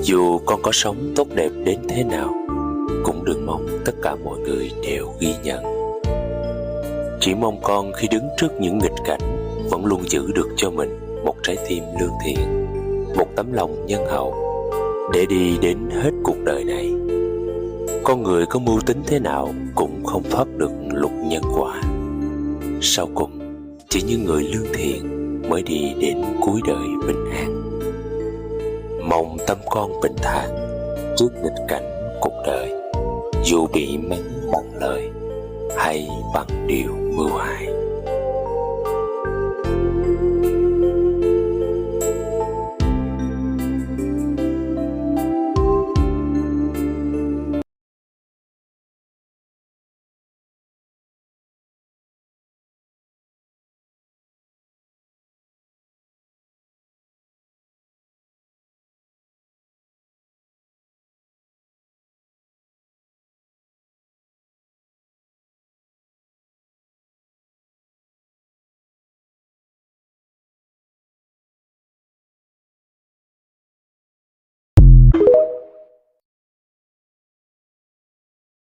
Dù con có sống tốt đẹp đến thế nào, cũng đừng mong tất cả mọi người đều ghi nhận. Chỉ mong con khi đứng trước những nghịch cảnh vẫn luôn giữ được cho mình một trái tim lương thiện, một tấm lòng nhân hậu để đi đến hết cuộc đời này. Con người có mưu tính thế nào cũng không thoát được luật nhân quả. Sau cùng, chỉ những người lương thiện mới đi đến cuối đời bình an. Mong tâm con bình thản trước nghịch cảnh cuộc đời, dù bị mắng bằng lời hay bằng điều mưu hại.